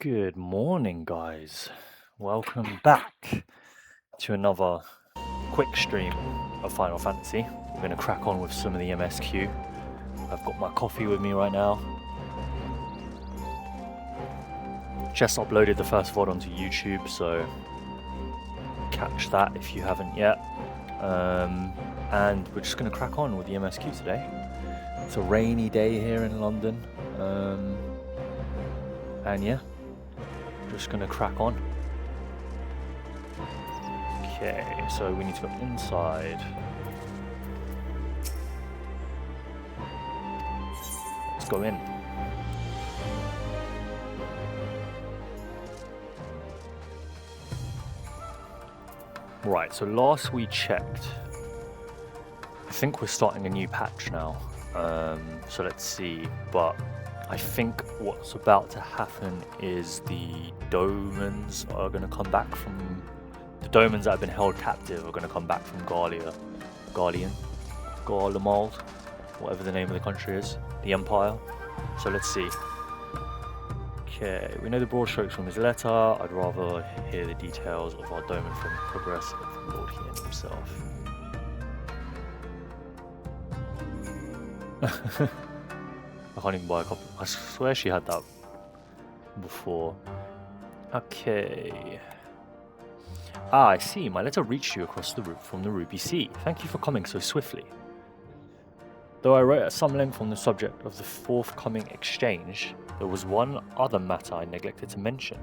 Good morning, guys. Welcome back to another quick stream of Final Fantasy. We're going to crack on with some of the MSQ. I've got my coffee with me right now. Just uploaded the first VOD onto YouTube, so catch that if you haven't yet. And we're just going to crack on with the MSQ today. It's a rainy day here in London. And yeah. Just gonna crack on. Okay, so we need to go inside. Let's go in. Right, so last we checked, I think we're starting a new patch now. So let's see, but I think what's about to happen is the Domans are going to come back from... The Domans that have been held captive are going to come back from Garlemald, whatever the name of the country is, the Empire. So let's see. Okay, we know the broad strokes from his letter. I'd rather hear the details of our Doman from progress of Lord Hien himself. I can't even buy a copy. I swear she had that before. Okay. Ah, I see. My letter reached you across the route from the Ruby Sea. Thank you for coming so swiftly. Though I wrote at some length on the subject of the forthcoming exchange, there was one other matter I neglected to mention.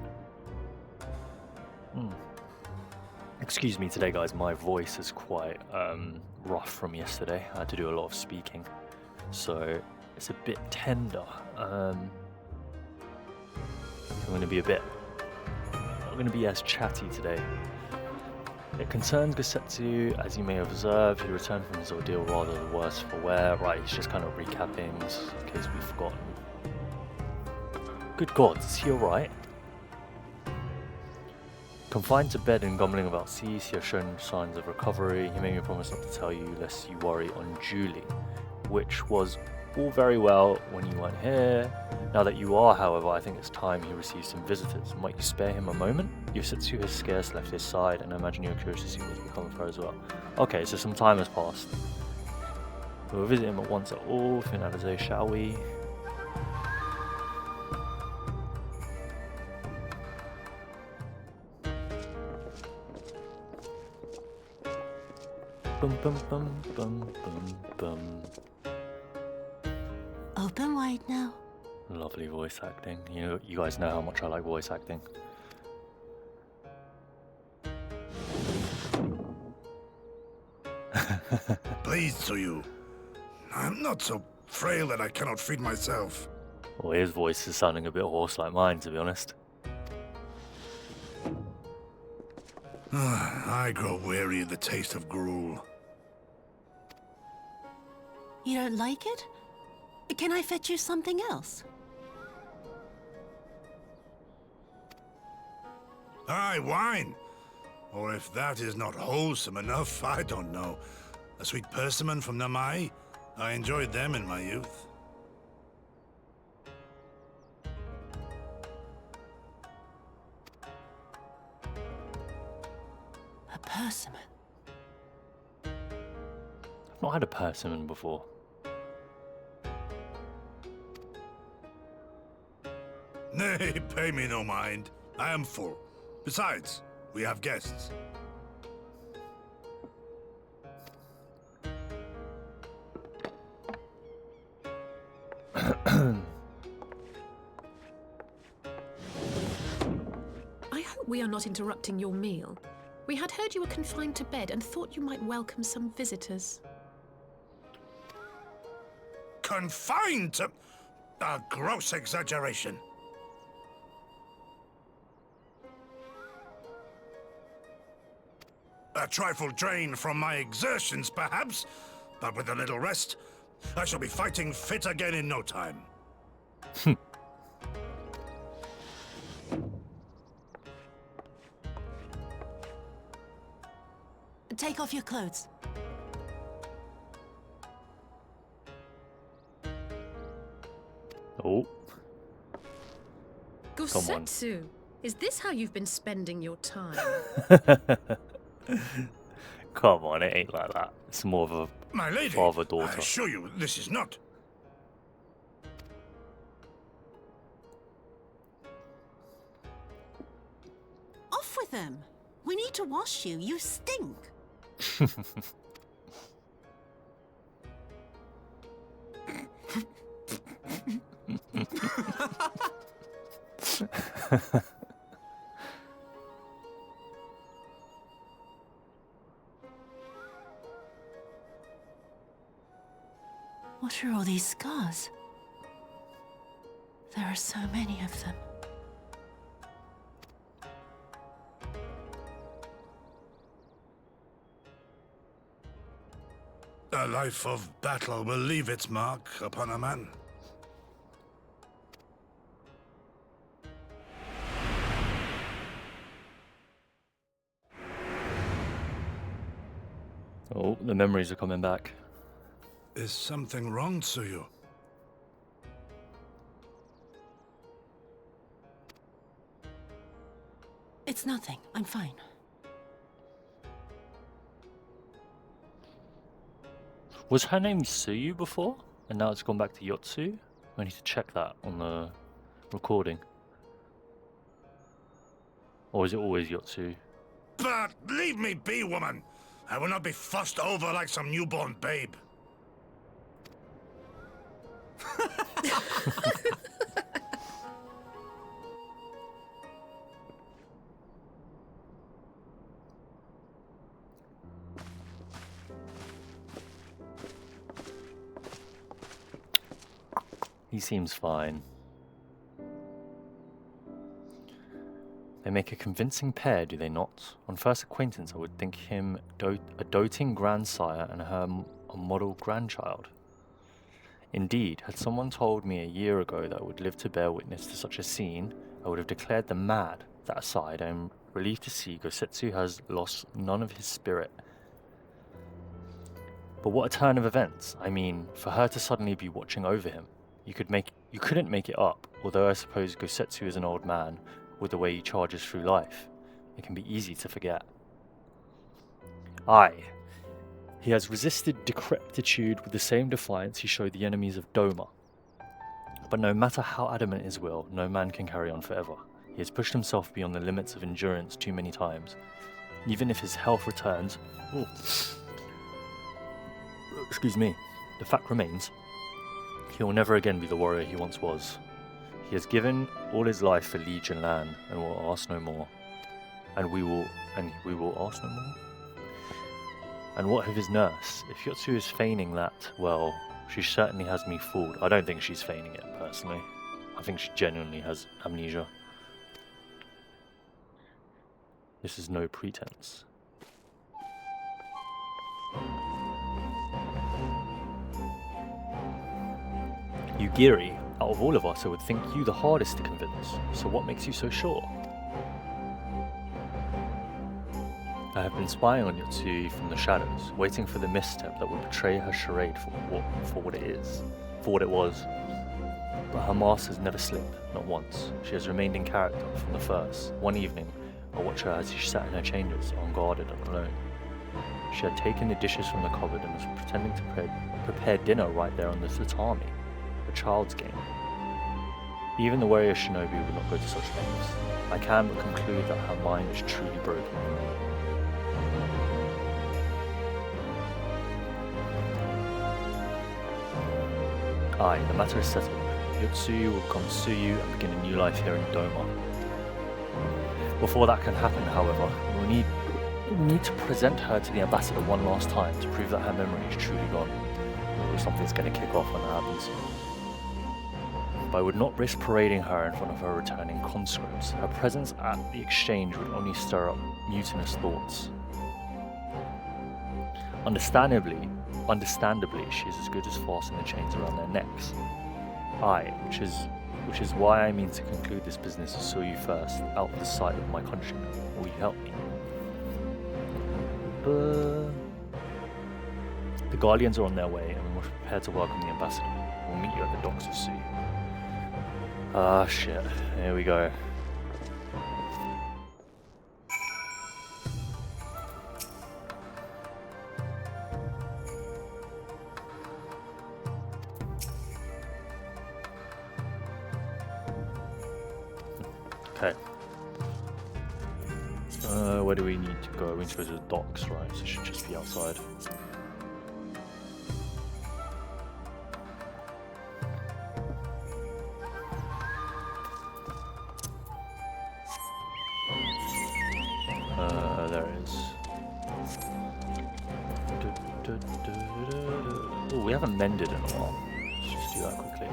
Excuse me today, guys. My voice is quite rough from yesterday. I had to do a lot of speaking, so it's a bit tender. I'm going to be not going to be as chatty today. It concerns Gossetsu, as you may have observed. He returned from his ordeal rather the worse for wear. Right, he's just kind of recapping in case we've forgotten. Good God, is he alright? Confined to bed and grumbling about cease, he has shown signs of recovery. He made me promise not to tell you lest you worry unduly, which was all very well when you weren't here. Now that you are, however, I think it's time he receives some visitors. Might you spare him a moment? Yosetsu has scarce left his side, and I imagine you're curious to see what's become of her as well. Okay, so some time has passed. We'll visit him at once at all, Finalize, shall we? Bum bum bum bum bum bum. Open wide now. Lovely voice acting. You guys know how much I like voice acting. Pleased to you. I'm not so frail that I cannot feed myself. Well, his voice is sounding a bit hoarse like mine, to be honest. I grow weary of the taste of gruel. You don't like it? Can I fetch you something else? Aye, wine. Or if that is not wholesome enough, I don't know. A sweet persimmon from Namai? I enjoyed them in my youth. A persimmon? I've not had a persimmon before. Nay, pay me no mind. I am full. Besides, we have guests. I hope we are not interrupting your meal. We had heard you were confined to bed and thought you might welcome some visitors. Confined to... a gross exaggeration. A trifle drained from my exertions, perhaps, but with a little rest, I shall be fighting fit again in no time. Take off your clothes. Oh. Gosetsu, is this how you've been spending your time? Come on, it ain't like that. It's more of a My lady, I father-daughter. assure you, this is not. Off with them. We need to wash you. You stink. What are all these scars? There are so many of them. A life of battle will leave its mark upon a man. Oh, the memories are coming back. Is something wrong, Tsuyu? It's nothing. I'm fine. Was her name Tsuyu before? And now it's gone back to Yotsu? I need to check that on the recording. Or is it always Yotsu? But leave me be, woman! I will not be fussed over like some newborn babe. He seems fine. They make a convincing pair, do they not? On first acquaintance, I would think him a doting grandsire and her a model grandchild. Indeed, had someone told me a year ago that I would live to bear witness to such a scene, I would have declared them mad. That aside, I am relieved to see Gosetsu has lost none of his spirit. But what a turn of events. I mean, for her to suddenly be watching over him. You couldn't make it up, although I suppose Gosetsu is an old man with the way he charges through life. It can be easy to forget. Aye. He has resisted decrepitude with the same defiance he showed the enemies of Doma. But no matter how adamant his will, no man can carry on forever. He has pushed himself beyond the limits of endurance too many times. Even if his health returns... Oh. Excuse me. The fact remains, he will never again be the warrior he once was. He has given all his life for liege and land, and will ask no more. And we will ask no more? And what of his nurse? If Yotsu is feigning that, well, she certainly has me fooled. I don't think she's feigning it, personally. I think she genuinely has amnesia. This is no pretense. Yugiri, out of all of us, I would think you the hardest to convince. So what makes you so sure? I have been spying on Yotsu from the shadows, waiting for the misstep that would betray her charade for what it was. But her mask has never slipped, not once. She has remained in character from the first. One evening, I watched her as she sat in her chambers, unguarded and alone. She had taken the dishes from the cupboard and was pretending to prepare dinner right there on the tatami. A child's game. Even the warrior shinobi would not go to such lengths. I can but conclude that her mind is truly broken. Aye, the matter is settled. Yotsuyu will become Tsuyu and begin a new life here in Doma. Before that can happen, however, we'll need to present her to the ambassador one last time to prove that her memory is truly gone. Or something's going to kick off when that happens. But I would not risk parading her in front of her returning conscripts. Her presence at the exchange would only stir up mutinous thoughts. Understandably, she is as good as fastening the chains around their necks. Aye, which is why I mean to conclude this business as Tsuyu first, out of the sight of my countrymen. Will you help me? The Guardians are on their way, and we must prepare to welcome the ambassador. We'll meet you at the docks of Tsuyu. Ah, shit. Here we go. Okay. Where do we need to go? We need to go to the docks, right? So it should just be outside. There it is. Oh, we haven't mended in a while. Let's just do that quickly.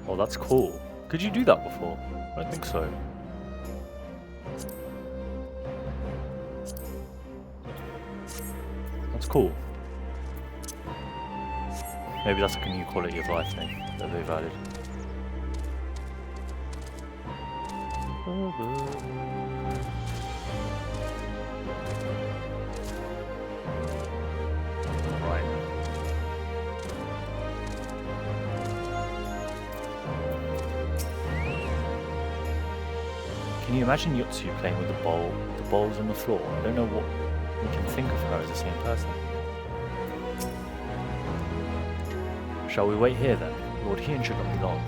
Oh, that's cool. Could you do that before? I don't think so. That's cool. Maybe that's like a new quality of life thing that they've added. Right. Can you imagine Yutsu playing with the bowls on the floor? I don't know what we can think of her as the same person. Shall we wait here then? Lord Hien should not be long.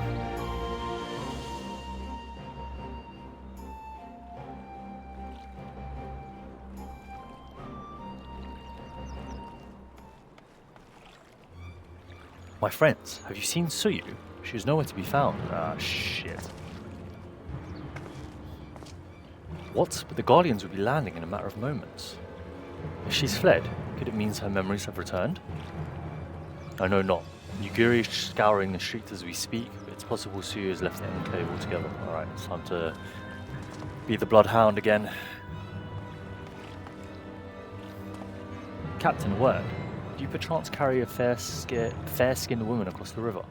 My friends, have you seen Suyu? She is nowhere to be found. Ah, shit. What? But the Guardians will be landing in a matter of moments. If she's fled, could it mean her memories have returned? I know not. Yugiri is scouring the streets as we speak, but it's possible Suyu has left the enclave altogether. Alright, it's time to be the Bloodhound again. Captain, word. Do you perchance carry a fair-skinned woman across the river?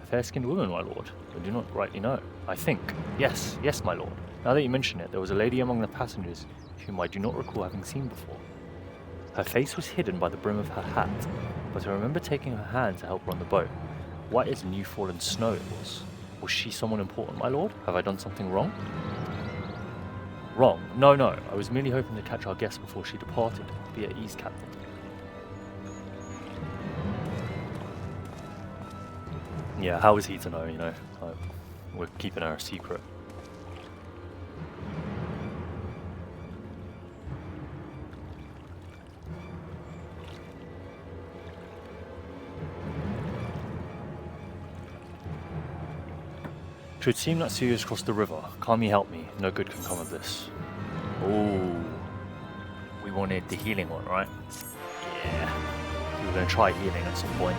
A fair-skinned woman, my lord? I do not rightly know. I think. Yes, my lord. Now that you mention it, there was a lady among the passengers whom I do not recall having seen before. Her face was hidden by the brim of her hat, but I remember taking her hand to help her on the boat. White as new fallen snow it was. Was she someone important, my lord? Have I done something wrong? Wrong? No. I was merely hoping to catch our guest before she departed. Be at ease, Captain. Yeah, how is he to know, you know? We're keeping her a secret. It would seem that Suyu has crossed the river. Kami, help me. No good can come of this. Oh, we wanted the healing one, right? Yeah. We were going to try healing at some point.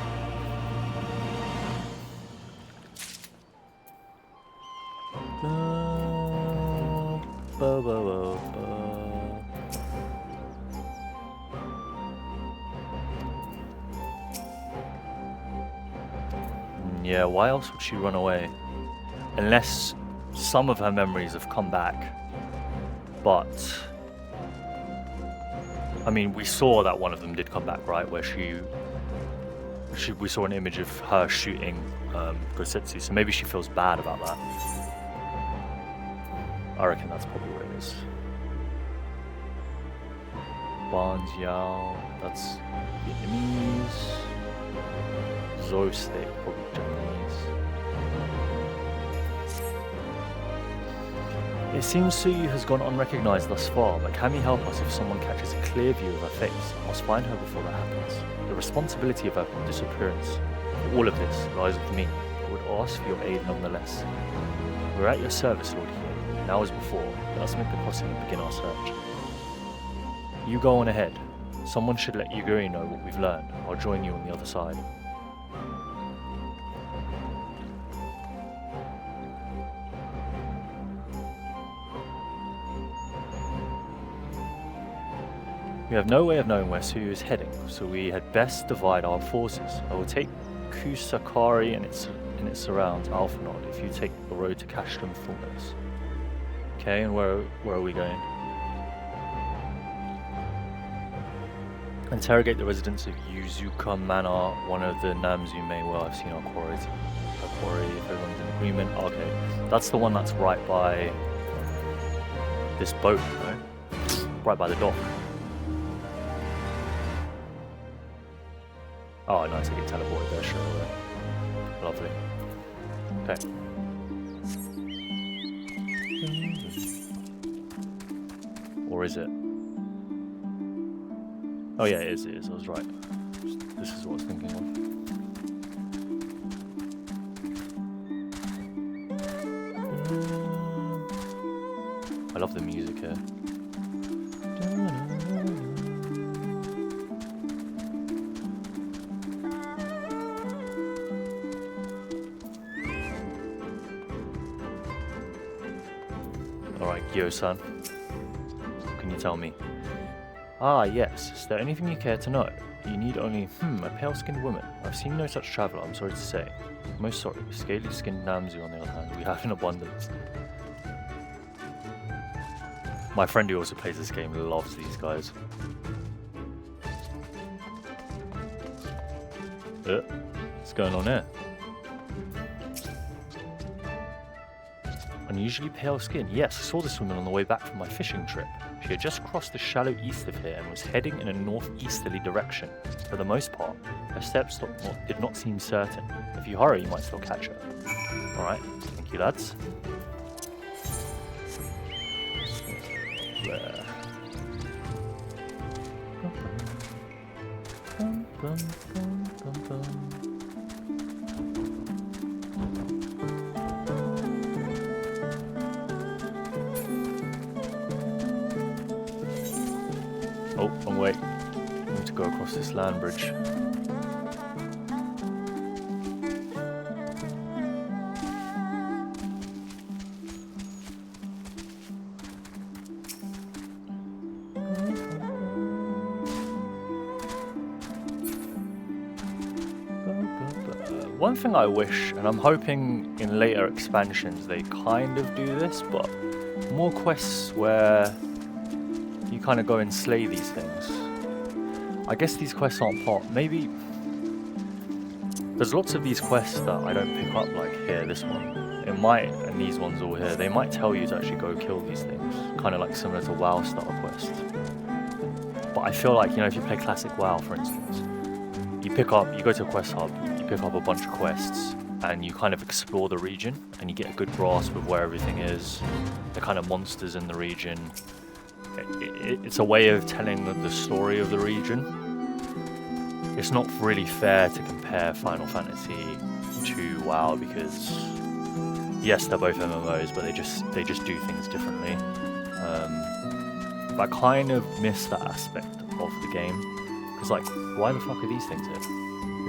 Yeah, why else would she run away? Unless some of her memories have come back. But I mean, we saw that one of them did come back, right? Where we saw an image of her shooting Gosetsu, so maybe she feels bad about that. I reckon that's probably what it is. Banjiao, that's Vietnamese. Zostek, probably Japanese. It seems Suyu has gone unrecognized thus far, but can you help us if someone catches a clear view of her face? I must find her before that happens. The responsibility of her disappearance, for all of this, lies with me. I would ask for your aid nonetheless. We're at your service, Lord Hien. Now as before, let us make the crossing and begin our search. You go on ahead. Someone should let Yugiri know what we've learned. I'll join you on the other side. We have no way of knowing where Suyu is heading, so we had best divide our forces. I will take Kusakari and its surrounds, Alphanod, if you take the road to Cashton Fullness. Okay, and where are we going? Interrogate the residents of Yuzuka Manor, one of the Namzu may well have seen our quarry if everyone's in agreement. Okay, that's the one that's right by this boat, no? Right by the dock. Oh, nice, I get teleported there straight away. Lovely. Okay. Or is it? Oh yeah, it is, I was right. This is what I was thinking of. I love the music here. Alright, Gyo-san. What can you tell me? Ah, yes. Is there anything you care to know? You need only, a pale-skinned woman. I've seen no such traveller, I'm sorry to say. Most sorry. Scaly-skinned Namzu, on the other hand, we have in abundance. My friend who also plays this game loves these guys. What's going on here? Unusually pale skin. Yes, I saw this woman on the way back from my fishing trip. She had just crossed the shallow east of here and was heading in a northeasterly direction. For the most part, her steps did not seem certain. If you hurry, you might still catch her. Alright, thank you lads. There. Oh, wrong way. I need to go across this land bridge. One thing I wish, and I'm hoping in later expansions they kind of do this, but more quests where you kind of go and slay these things. I guess these quests aren't part, maybe there's lots of these quests that I don't pick up, like here, this one. It might, and these ones all here, they might tell you to actually go kill these things, kind of like similar to WoW style quests. But I feel like, you know, if you play classic WoW, for instance, you go to a quest hub, you pick up a bunch of quests, and you kind of explore the region, and you get a good grasp of where everything is, the kind of monsters in the region. It's a way of telling the story of the region. It's not really fair to compare Final Fantasy to WoW because, yes, they're both MMOs, but they just do things differently. But I kind of miss that aspect of the game because, like, why the fuck are these things here?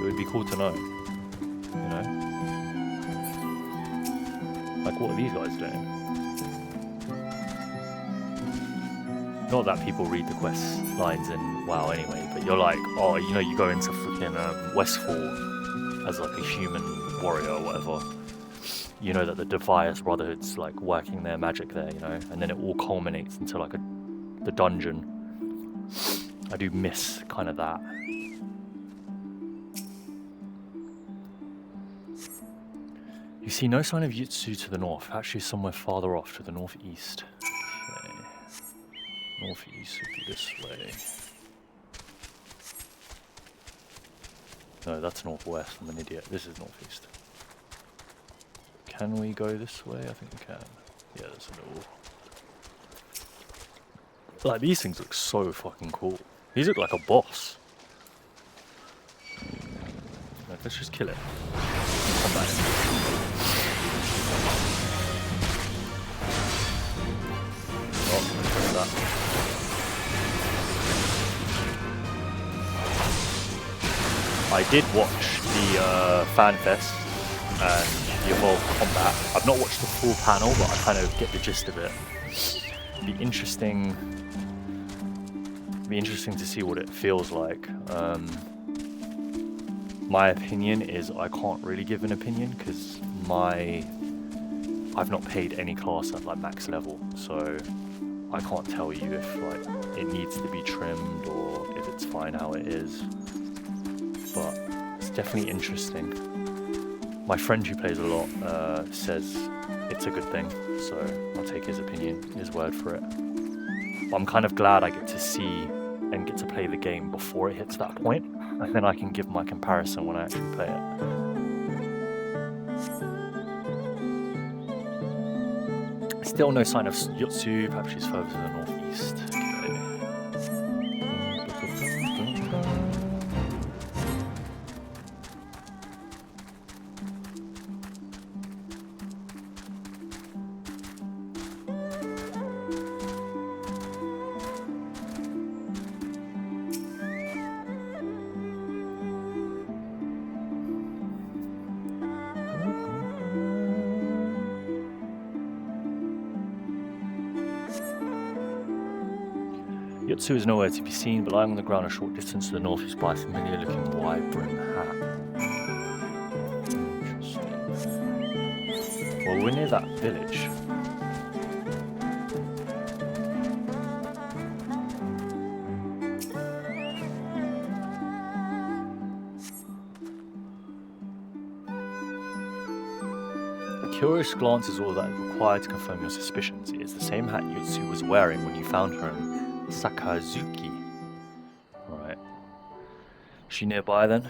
It would be cool to know, you know? Like, what are these guys doing? Not that people read the quest lines in WoW anyway, but you're like, oh, you know, you go into freaking Westfall as like a human warrior or whatever. You know that the Defias Brotherhood's like working their magic there, you know, and then it all culminates into like the dungeon. I do miss kind of that. You see no sign of Yutsu to the north, actually somewhere farther off to the northeast. Okay. Northeast would be this way. No, that's northwest, I'm an idiot. This is northeast. Can we go this way? I think we can. Yeah, there's a little... Like, these things look so fucking cool. These look like a boss. Like, let's just kill it. Come back. Oh, look at that. I did watch the Fan Fest and the Evolved Combat. I've not watched the full panel, but I kind of get the gist of it. Be interesting to see what it feels like. My opinion is I can't really give an opinion because I've not paid any class at like max level, so I can't tell you if like it needs to be trimmed or if it's fine fine how it is, but it's definitely interesting. My friend who plays a lot says it's a good thing, so I'll take his opinion, his word for it. But I'm kind of glad I get to see and get to play the game before it hits that point, and then I can give my comparison when I actually play it. Still no sign of Yotsu, perhaps she's further to the northeast. Yotsu is nowhere to be seen, but lying on the ground a short distance to the north is by a familiar-looking wide-brim hat. Interesting. Well, we're near that village. A curious glance is all that is required to confirm your suspicions. It is the same hat Yotsu was wearing when you found her in Sakazuki. Right. Is she nearby then?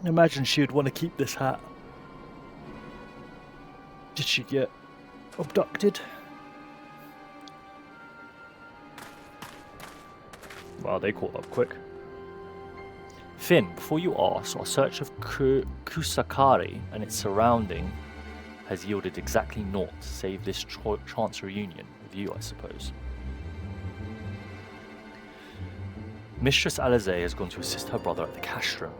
Imagine she would want to keep this hat. Did she get abducted? Wow, they caught up quick. Finn, before you ask, our search of Kusakari and its surrounding has yielded exactly naught, save this chance reunion with you, I suppose. Mistress Eorzea has gone to assist her brother at the castrum.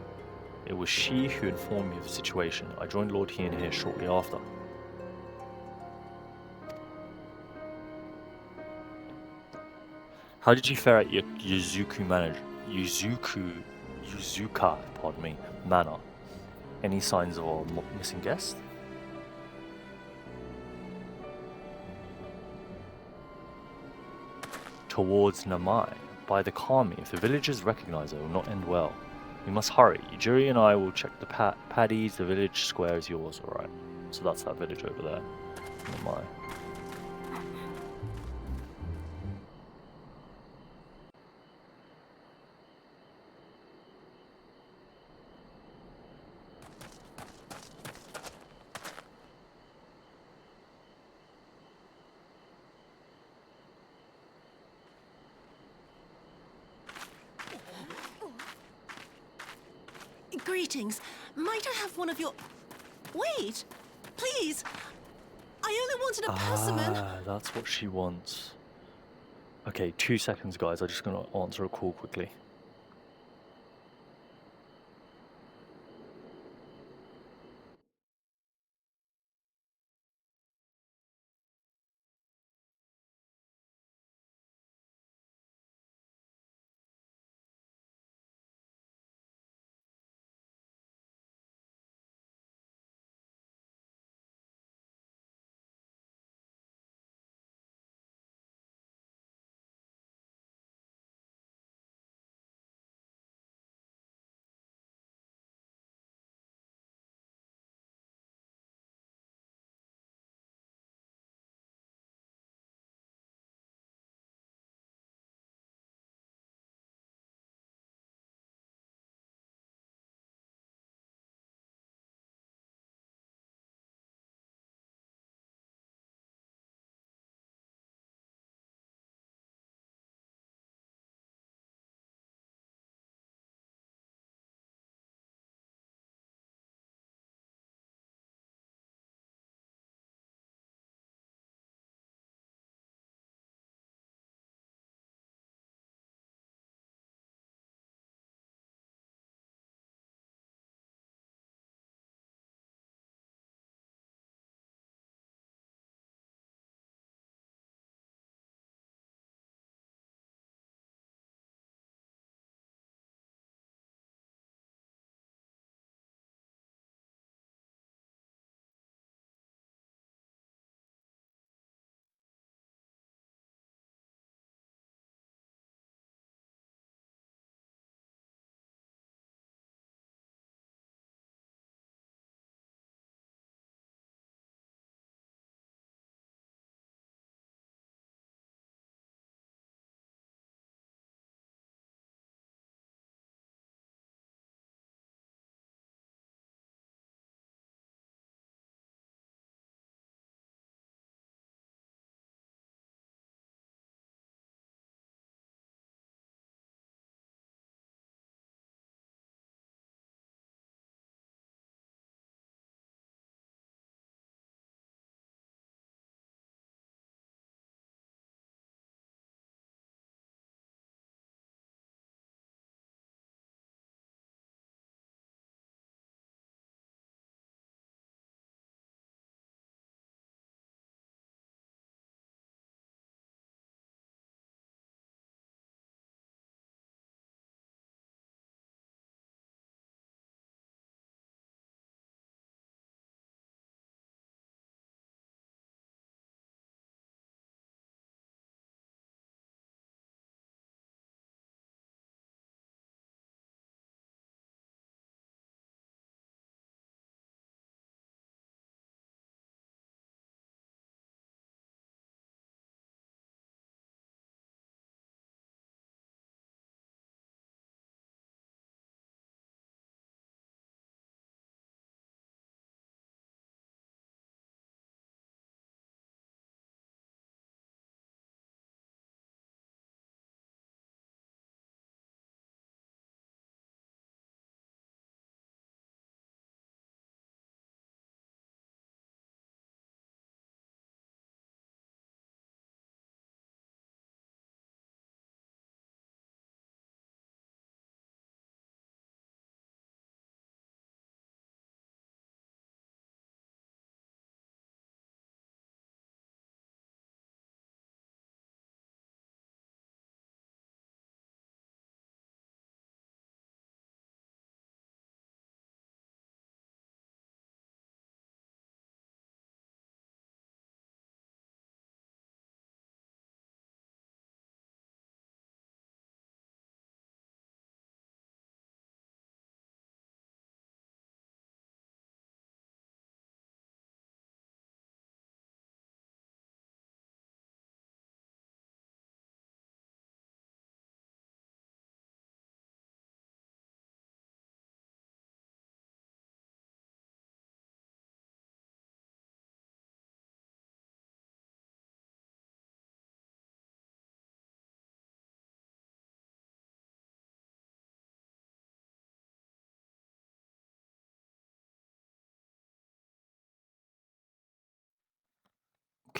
It was she who informed me of the situation. I joined Lord Hien here shortly after. How did you fare at your Yuzuka manor? Any signs of a missing guest? Towards Namai. By the Kami, if the villagers recognize her, it will not end well. We must hurry. Yujiri and I will check the paddies. The village square is yours. Alright. So that's that village over there. Namai. Greetings. Might I have one of your... Wait! Please! I only wanted a persimmon. Ah, that's what she wants. Okay, 2 seconds, guys. I'm just going to answer a call quickly.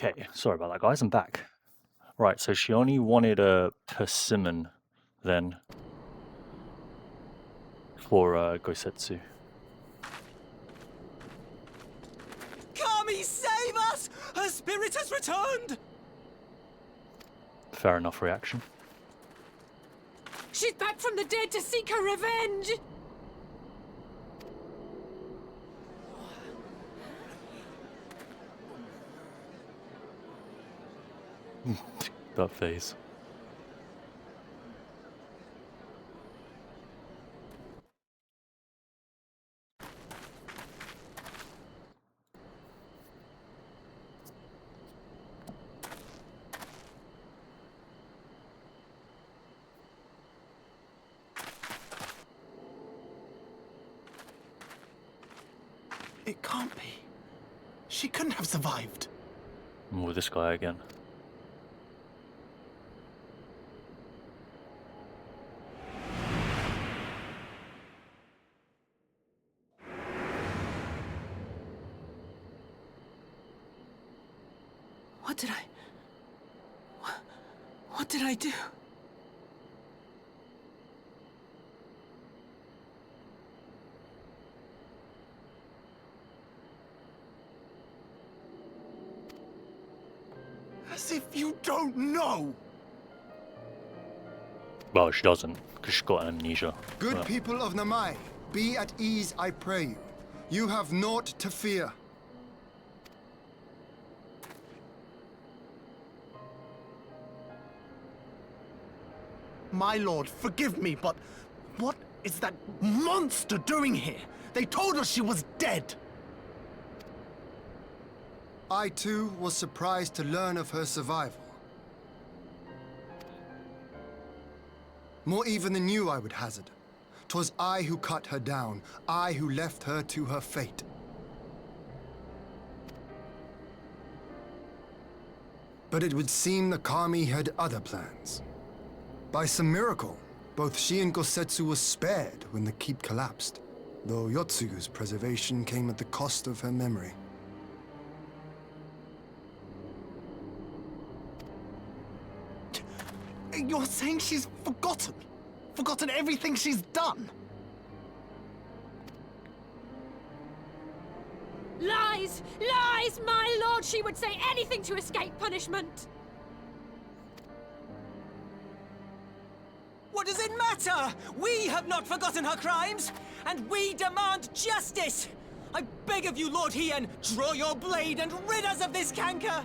Okay, sorry about that, guys. I'm back. Right, so she only wanted a persimmon then for Gosetsu. Kami, save us! Her spirit has returned! Fair enough reaction. She's back from the dead to seek her revenge! That face. It can't be. She couldn't have survived. With this guy again. What did I do? As if you don't know! Well, she doesn't, because she's got amnesia. Good but- people of Namai, be at ease, I pray you. You have naught to fear. My lord, forgive me, but what is that monster doing here? They told us she was dead! I too was surprised to learn of her survival. More even than you, I would hazard. 'Twas I who cut her down, I who left her to her fate. But it would seem the Kami had other plans. By some miracle, both she and Gosetsu were spared when the keep collapsed, though Yotsugu's preservation came at the cost of her memory. You're saying she's forgotten? Forgotten everything she's done? Lies! Lies! My lord, she would say anything to escape punishment! What does it matter? We have not forgotten her crimes, and we demand justice! I beg of you, Lord Hien, draw your blade and rid us of this canker!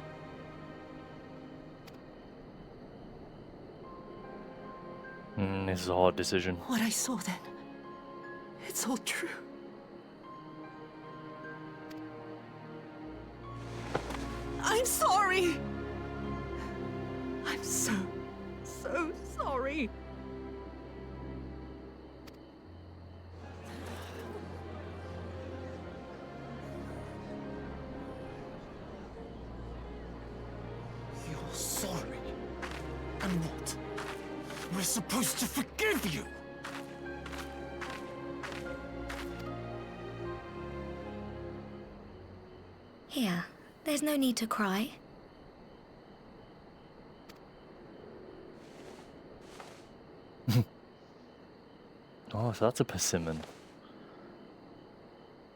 This is a hard decision. What I saw then, it's all true. I'm sorry. I'm so sorry. You're sorry? And what? We're supposed to forgive you! Here, there's no need to cry. Oh, so that's a persimmon.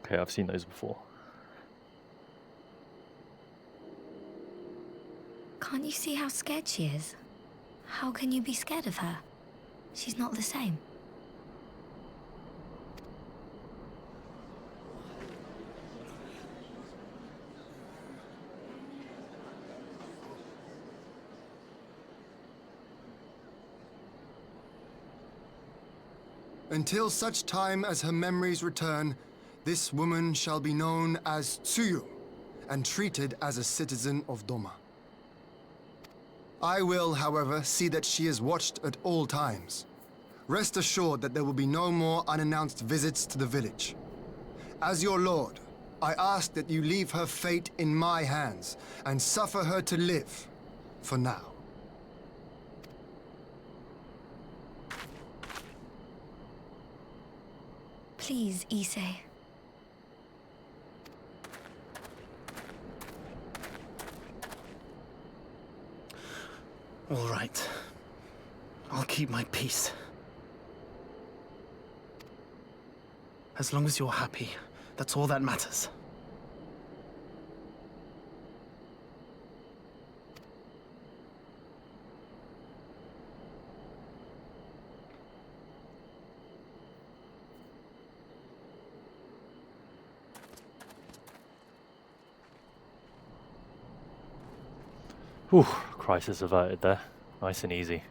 Okay, I've seen those before. Can't you see how scared she is? How can you be scared of her? She's not the same. Until such time as her memories return, this woman shall be known as Tsuyu, and treated as a citizen of Doma. I will, however, see that she is watched at all times. Rest assured that there will be no more unannounced visits to the village. As your lord, I ask that you leave her fate in my hands, and suffer her to live, for now. Please, Issei. All right. I'll keep my peace. As long as you're happy, that's all that matters. Whew, crisis averted there. Nice and easy.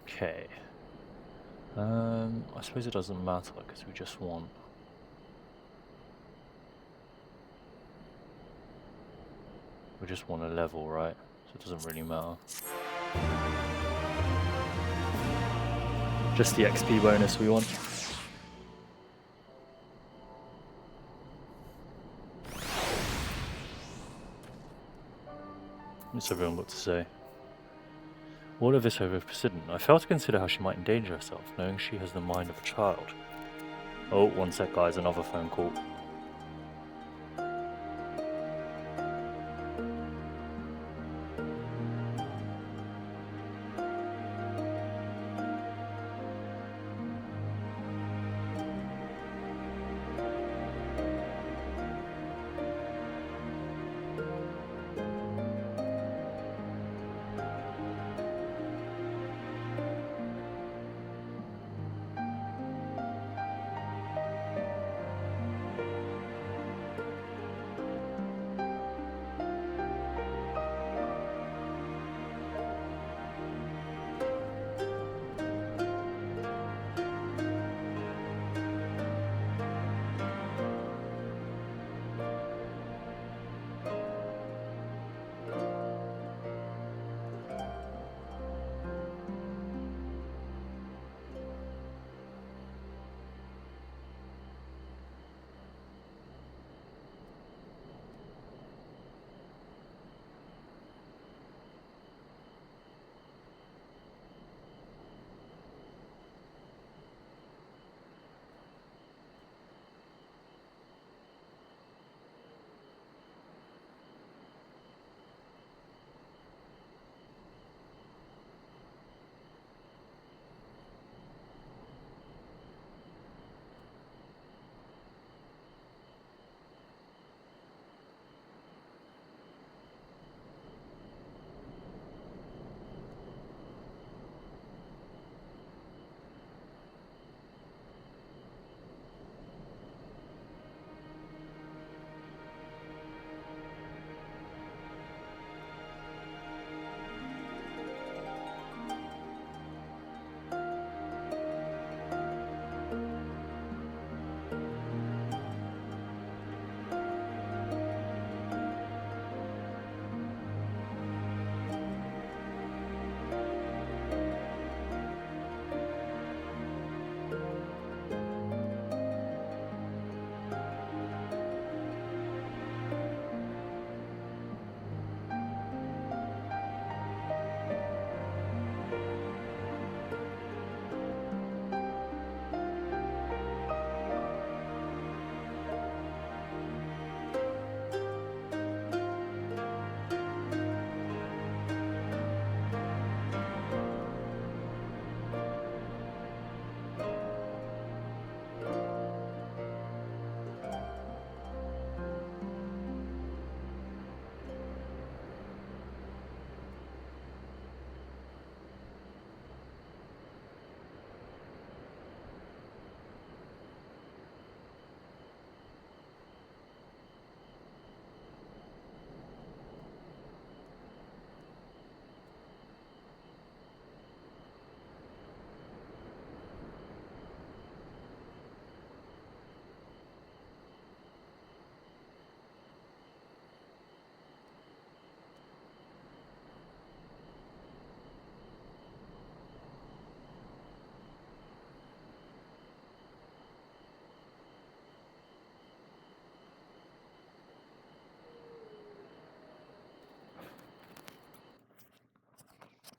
Okay. I suppose it doesn't matter because we just want... We just want a level, right? So it doesn't really matter. Just the XP bonus we want. What's everyone got to say? All of this over Poseidon. I fail to consider how she might endanger herself, knowing she has the mind of a child. Oh, one sec guys, another phone call.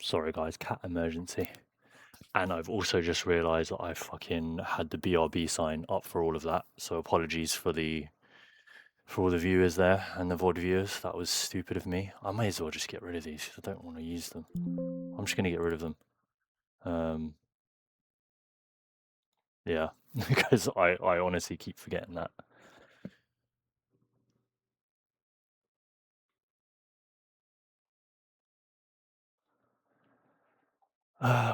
Sorry guys, cat emergency. And I've also just realised that I fucking had the BRB sign up for all of that, so apologies for the For all the viewers there and the VOD viewers, that was stupid of me. I may as well just get rid of these because I don't want to use them. I'm just going to get rid of them. Yeah, because I honestly keep forgetting that.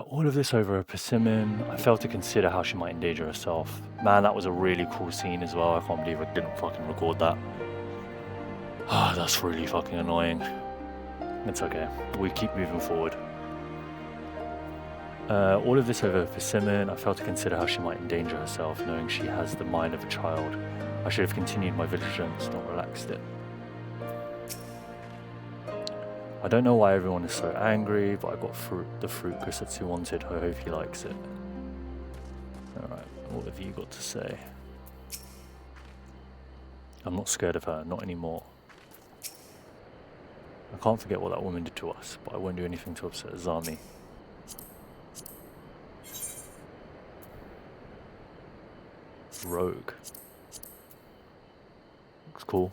All of this over a persimmon. I failed to consider how she might endanger herself. Man, that was a really cool scene as well. I can't believe I didn't fucking record that. Ah, that's really fucking annoying. It's okay. We keep moving forward. All of this over a persimmon. I failed to consider how she might endanger herself, knowing she has the mind of a child. I should have continued my vigilance, not relaxed it. I don't know why everyone is so angry, but I got the fruit Kusetsu wanted. I hope he likes it. Alright, what have you got to say? I'm not scared of her, not anymore. I can't forget what that woman did to us, but I won't do anything to upset Azami. Rogue. Looks cool.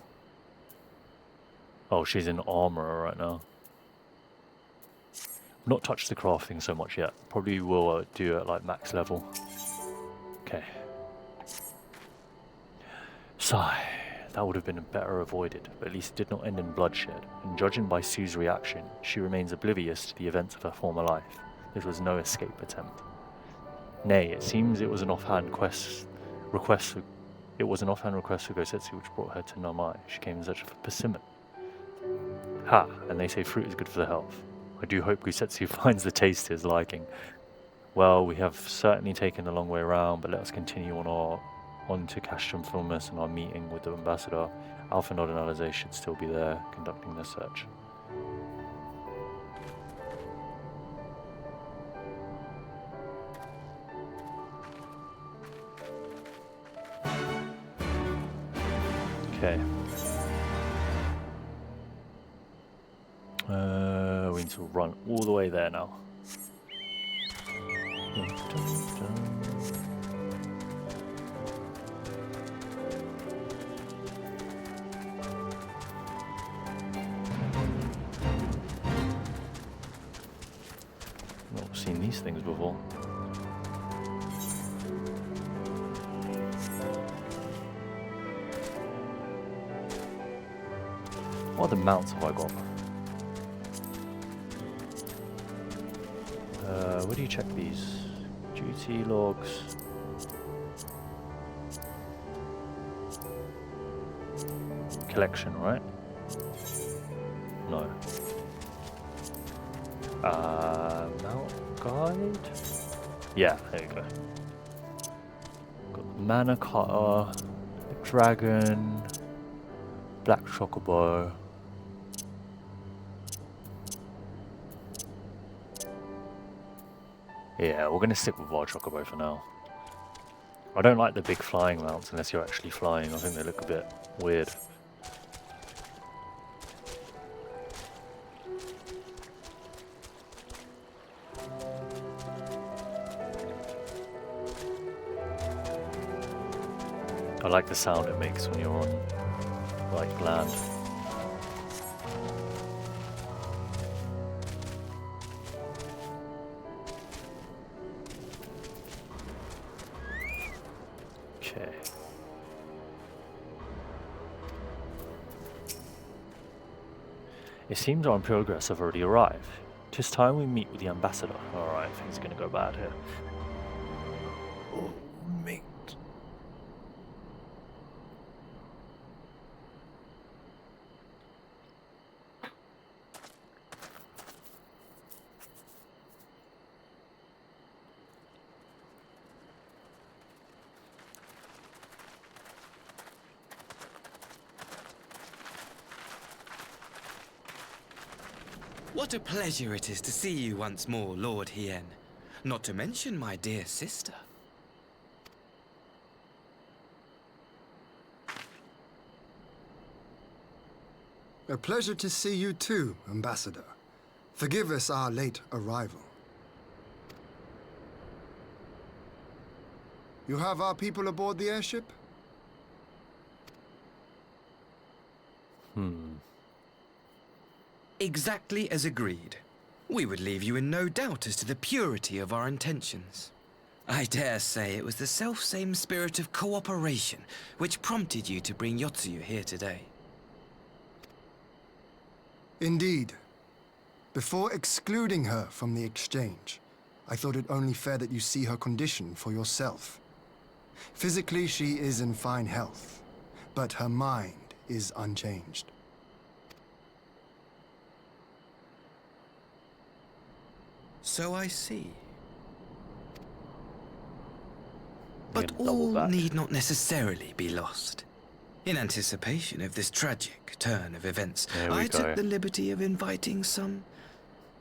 Oh, she's in armor right now. Not touched the crafting so much yet. Probably will do it at like max level. Okay. Sigh. That would have been better avoided, but at least it did not end in bloodshed. And judging by Sue's reaction, she remains oblivious to the events of her former life. This was no escape attempt. Nay, it seems it was an offhand request for Gosetsu which brought her to Namai. She came in search of a persimmon. Ha! And they say fruit is good for the health. I do hope Gosetsu finds the taste to his liking. Well, we have certainly taken a long way around, but let us continue on to Castrum Filmus and our meeting with the ambassador. Alpha Nod and Alize should still be there, conducting their search. Okay. We need to run all the way there now. Dun, dun, dun. Not seen these things before. What other mounts have I got? Where do you check these? Duty logs. Collection, right? No. Mount guide? Yeah, there you go. Got the mana cutter, the dragon, black chocobo. Yeah, we're going to stick with Wild Chocobo for now. I don't like the big flying mounts unless you're actually flying. I think they look a bit weird. I like the sound it makes when you're on, like, land. Okay. It seems our Imperial guests have already arrived. 'Tis time we meet with the ambassador. Alright, things are gonna go bad here. Oh, mate. What a pleasure it is to see you once more, Lord Hien. Not to mention my dear sister. A pleasure to see you too, Ambassador. Forgive us our late arrival. You have our people aboard the airship? Exactly as agreed. We would leave you in no doubt as to the purity of our intentions. I dare say it was the selfsame spirit of cooperation which prompted you to bring Eorzea here today. Indeed. Before excluding her from the exchange, I thought it only fair that you see her condition for yourself. Physically, she is in fine health, but her mind is unchanged. So I see. Yeah, But double all back. need not necessarily be lost. In anticipation of this tragic turn of events, There we I go. took the liberty of inviting some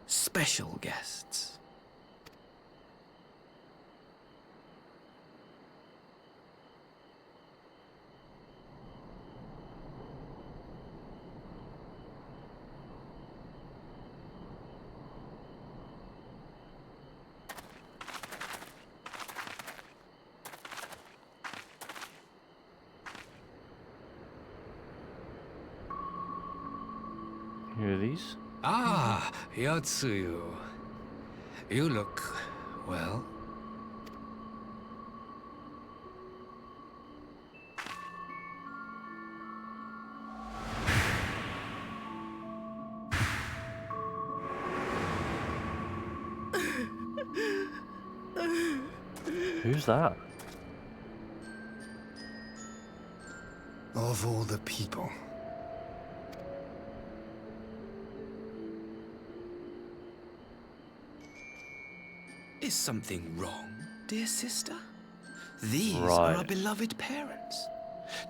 special guests. Who are these? Ah, Eorzea. You look, well. Who's that? Of all the people. Is something wrong, dear sister? These are Right. our beloved parents.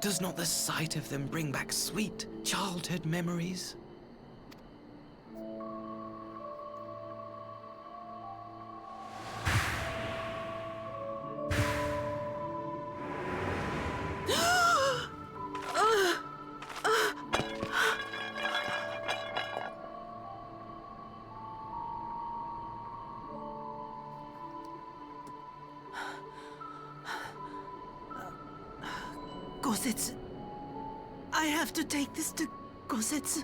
Does not the sight of them bring back sweet childhood memories? Gossets. I have to take this to Gossets.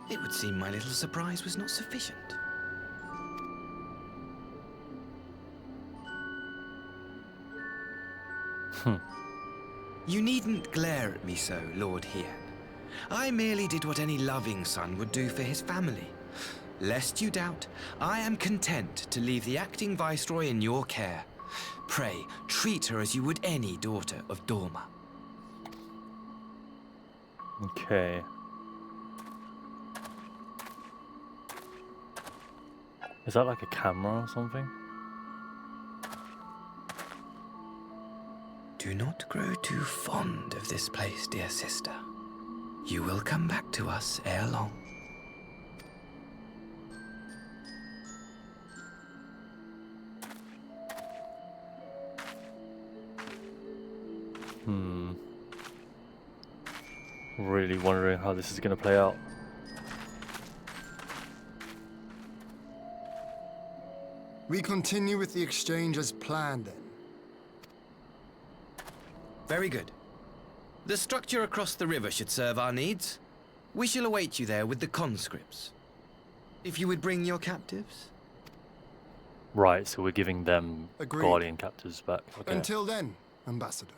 It would seem my little surprise was not sufficient. You needn't glare at me so, Lord Hien. I merely did what any loving son would do for his family. Lest you doubt, I am content to leave the acting viceroy in your care. Pray, treat her as you would any daughter of Dorma. Okay. Is that like a camera or something? Do not grow too fond of this place, dear sister. You will come back to us ere long. Really wondering how this is going to play out. We continue with the exchange as planned then. Very good. The structure across the river should serve our needs. We shall await you there with the conscripts. If you would bring your captives. Right, so we're giving them Agreed. Guardian captives back. Okay. Until then, Ambassador.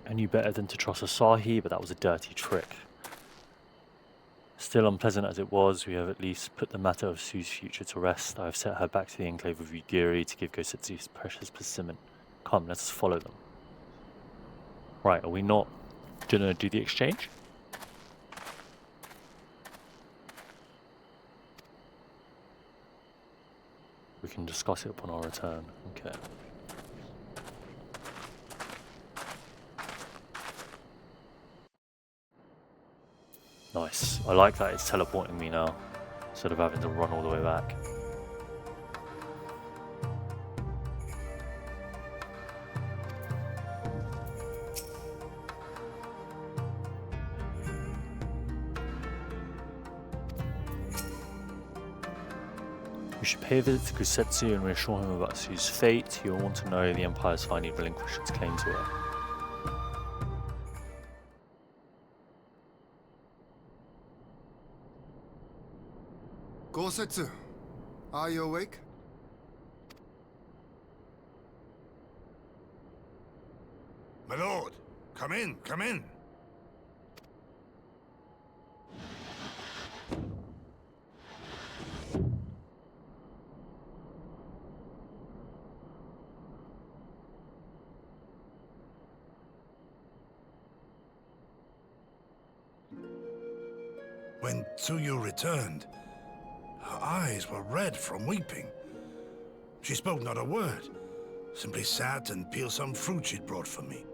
I knew better than to trust Asahi, but that was a dirty trick. Still unpleasant as it was, we have at least put the matter of Sue's future to rest. I have sent her back to the enclave of Yugiri to give Gosetsu his precious persimmon. Come, let us follow them. Right, are we not gonna do the exchange? We can discuss it upon our return. Okay. Nice. I like that it's teleporting me now, instead of having to run all the way back. We should pay a visit to Kusetsu and reassure him about Sue's fate. He will want to know the Empire's finally relinquished its claim to her. Gosetsu, are you awake? My lord, come in, come in. When Tsuyu returned, her eyes were red from weeping. She spoke not a word, simply sat and peeled some fruit she'd brought for me.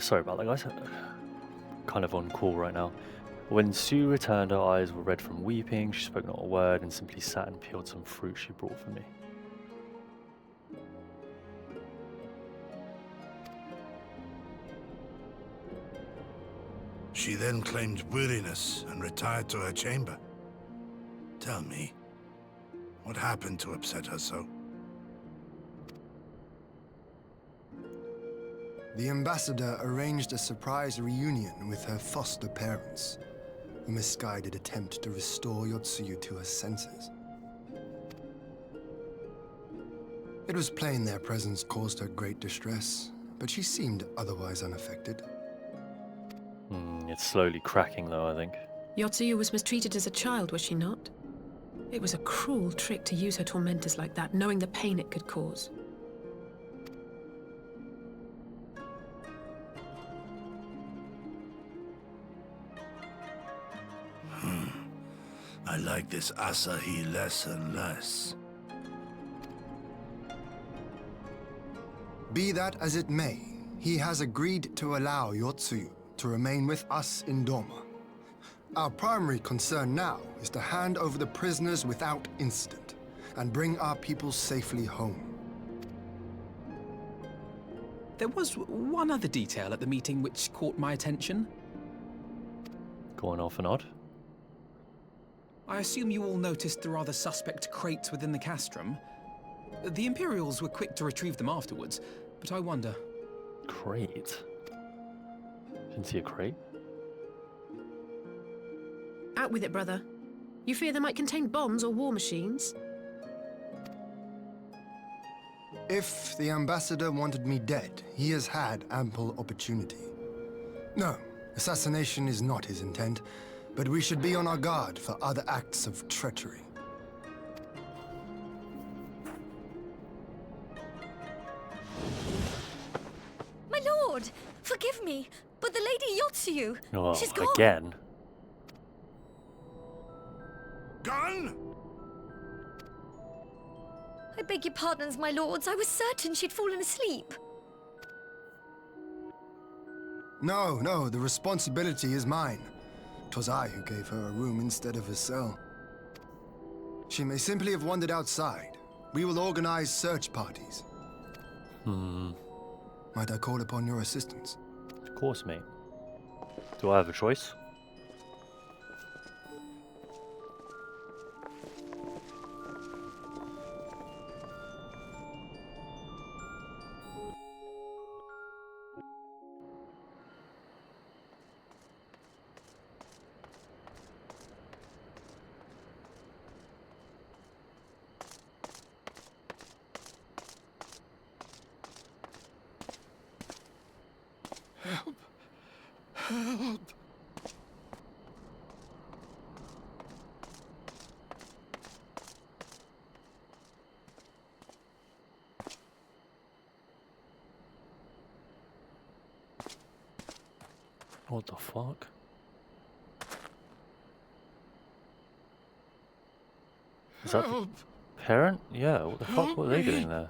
Sorry about that, guys. Kind of on call right now. When Sue returned, her eyes were red from weeping. She spoke not a word and simply sat and peeled some fruit she brought for me. She then claimed weariness and retired to her chamber. Tell me, what happened to upset her so? The ambassador arranged a surprise reunion with her foster parents. A misguided attempt to restore Yotsuyu to her senses. It was plain their presence caused her great distress, but she seemed otherwise unaffected. It's slowly cracking though, I think. Yotsuyu was mistreated as a child, was she not? It was a cruel trick to use her tormentors like that, knowing the pain it could cause. I like this Asahi less and less. Be that as it may, he has agreed to allow Yotsuyu to remain with us in Doma. Our primary concern now is to hand over the prisoners without incident and bring our people safely home. There was one other detail at the meeting which caught my attention. Going off and odd. I assume you all noticed the rather suspect crates within the castrum. The Imperials were quick to retrieve them afterwards, but I wonder... Crate? Didn't see a crate? Out with it, brother. You fear they might contain bombs or war machines? If the ambassador wanted me dead, he has had ample opportunity. No, Assassination is not his intent, but we should be on our guard for other acts of treachery. My lord! Forgive me, but the Lady Eorzea, Oh, she's gone. again. Gone? I beg your pardons, my lords. I was certain she'd fallen asleep. No, the responsibility is mine. 'Twas I who gave her a room instead of a cell. She may simply have wandered outside. We will organize search parties. Might I call upon your assistance? Of course, mate. Do I have a choice? Help! What the fuck? Is that the parent? Yeah, what the fuck were they doing there?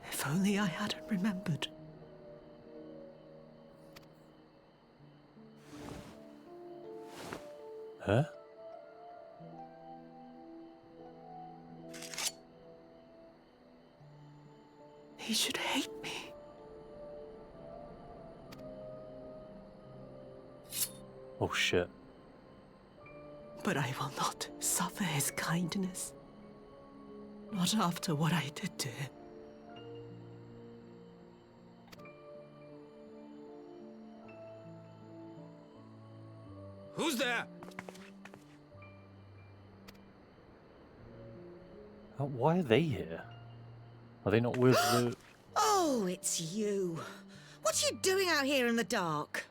If only I hadn't remembered. Huh? He should hate me. Oh shit. But I will not suffer his kindness. Not after what I did to him. Who's there? Why are they here? Are they not with the... Oh, it's you. What are you doing out here in the dark?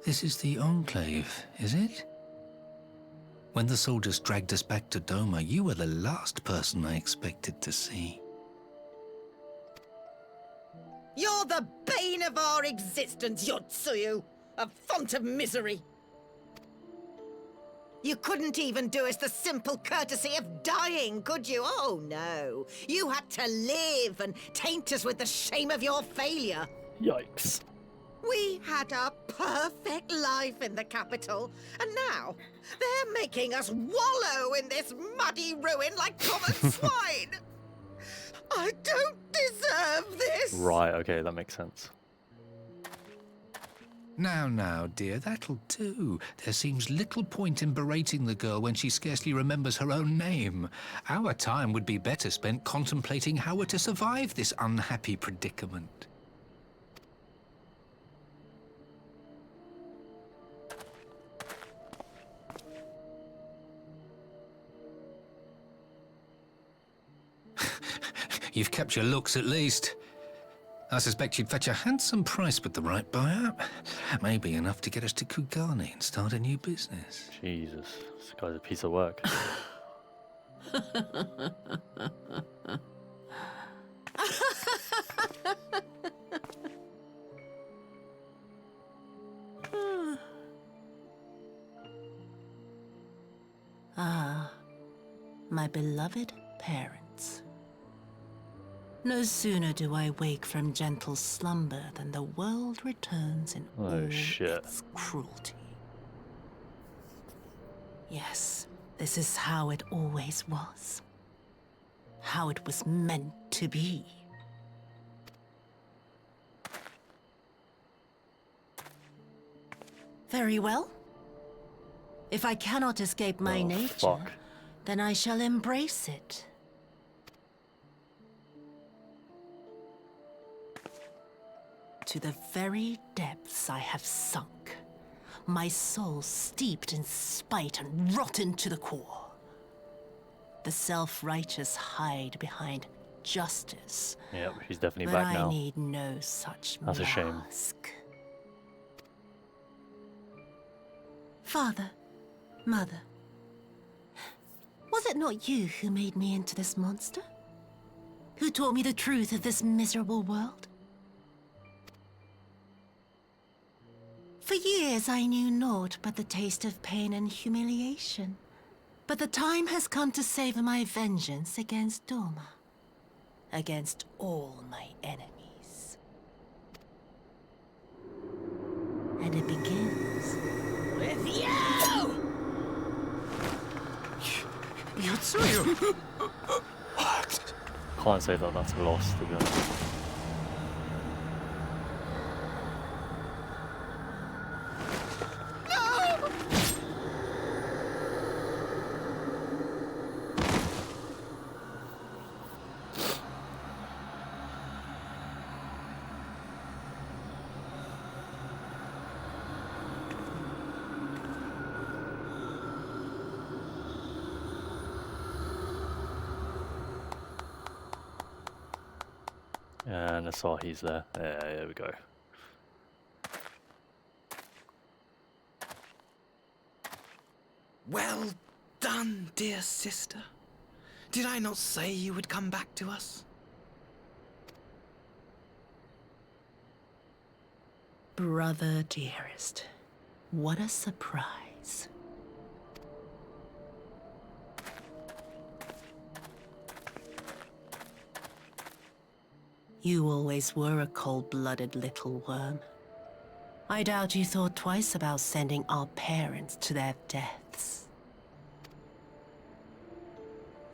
This is the Enclave, is it? When the soldiers dragged us back to Doma, you were the last person I expected to see. You're the bane of our existence, Eorzea. A font of misery. You couldn't even do us the simple courtesy of dying, could you? Oh, no. You had to live and taint us with the shame of your failure. Yikes. We had a perfect life in the capital, and now they're making us wallow in this muddy ruin like common swine. I don't deserve this. Right, okay, that makes sense. Now, dear, that'll do. There seems little point in berating the girl when she scarcely remembers her own name. Our time would be better spent contemplating how we're to survive this unhappy predicament. You've kept your looks, at least. I suspect you'd fetch a handsome price with the right buyer. Maybe enough to get us to Kugani and start a new business. Jesus, this guy's a piece of work. Ah, my beloved parents. No sooner do I wake from gentle slumber than the world returns in all its cruelty. Yes, this is how it always was. How it was meant to be. Very well. If I cannot escape my nature, then I shall embrace it. To the very depths I have sunk, my soul steeped in spite and rotten to the core. The self-righteous hide behind justice. Yep, she's definitely but back now. I need no such That's a shame. mask. Father, Mother, was it not you who made me into this monster? Who taught me the truth of this miserable world? For years I knew naught but the taste of pain and humiliation. But the time has come to savor my vengeance against Dorma. Against all my enemies. And it begins with you! Eorzea! What? Can't say that that's a loss, to be honest. And I saw he's there. There we go. Well done, dear sister. Did I not say you would come back to us? Brother dearest, what a surprise. You always were a cold-blooded little worm. I doubt you thought twice about sending our parents to their deaths.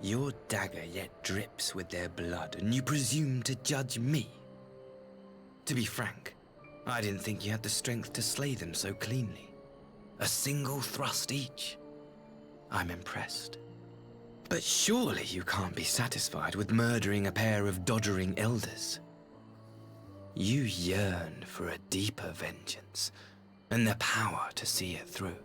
Your dagger yet drips with their blood, and you presume to judge me? To be frank, I didn't think you had the strength to slay them so cleanly. A single thrust each. I'm impressed. But surely you can't be satisfied with murdering a pair of doddering elders. You yearn for a deeper vengeance, and the power to see it through.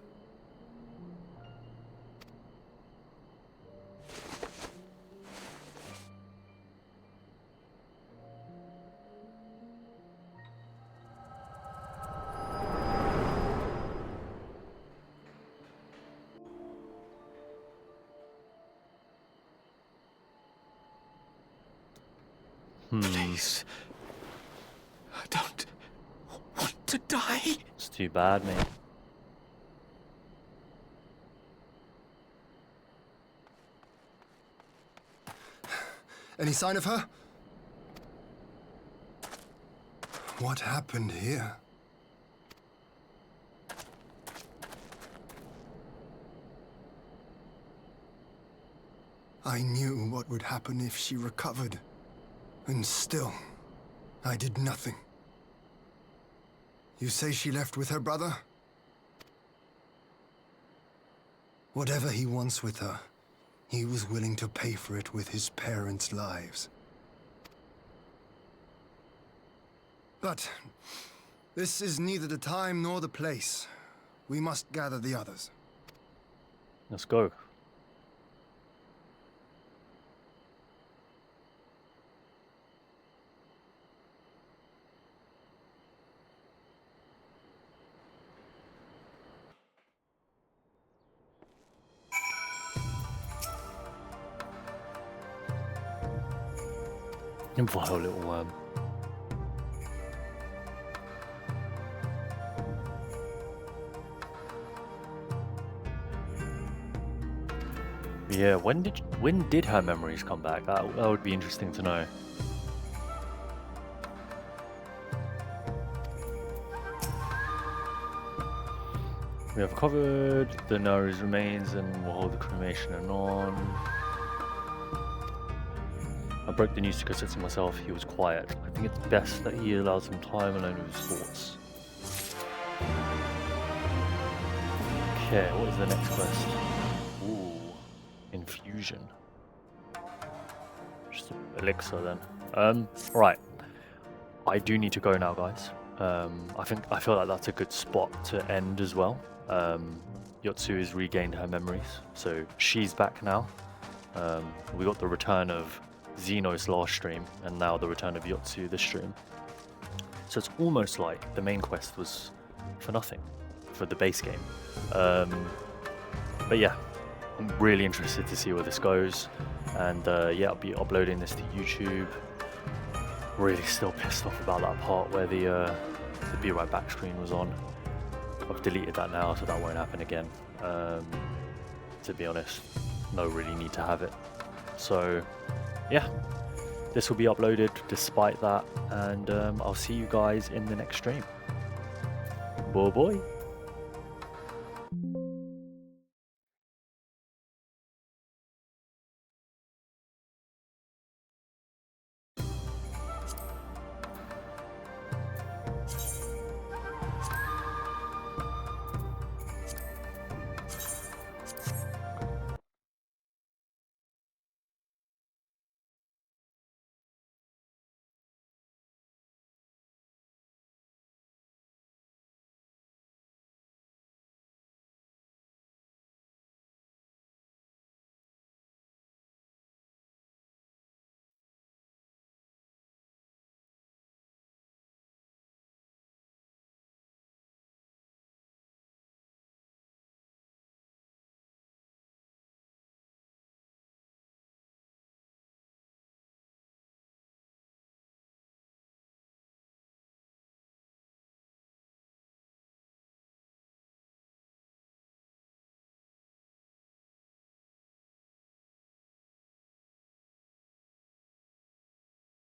Please. I don't want to die. It's too bad, mate. Any sign of her? What happened here? I knew what would happen if she recovered. And still, I did nothing. You say she left with her brother? Whatever he wants with her, he was willing to pay for it with his parents' lives. But this is neither the time nor the place. We must gather the others. Let's go. Vile little worm. Yeah, when did her memories come back? That would be interesting to know. We have recovered the Nari's remains and we'll hold the cremation on. I broke the news to Cosetto myself. He was quiet. I think it's best that he allows some time alone with his thoughts. Okay, what is the next quest? Ooh, infusion. Just an elixir then. Right. I do need to go now, guys. I feel like that's a good spot to end as well. Yotsu has regained her memories, so she's back now. We got the return of Xenos last stream, and now the return of Yotsu this stream. So it's almost like the main quest was for nothing, for the base game. But yeah, I'm really interested to see where this goes, and yeah, I'll be uploading this to YouTube. Really still pissed off about that part where the Be Right Back screen was on. I've deleted that now, so that won't happen again. To be honest, no really need to have it. So yeah, this will be uploaded despite that, and I'll see you guys in the next stream. Bye bye.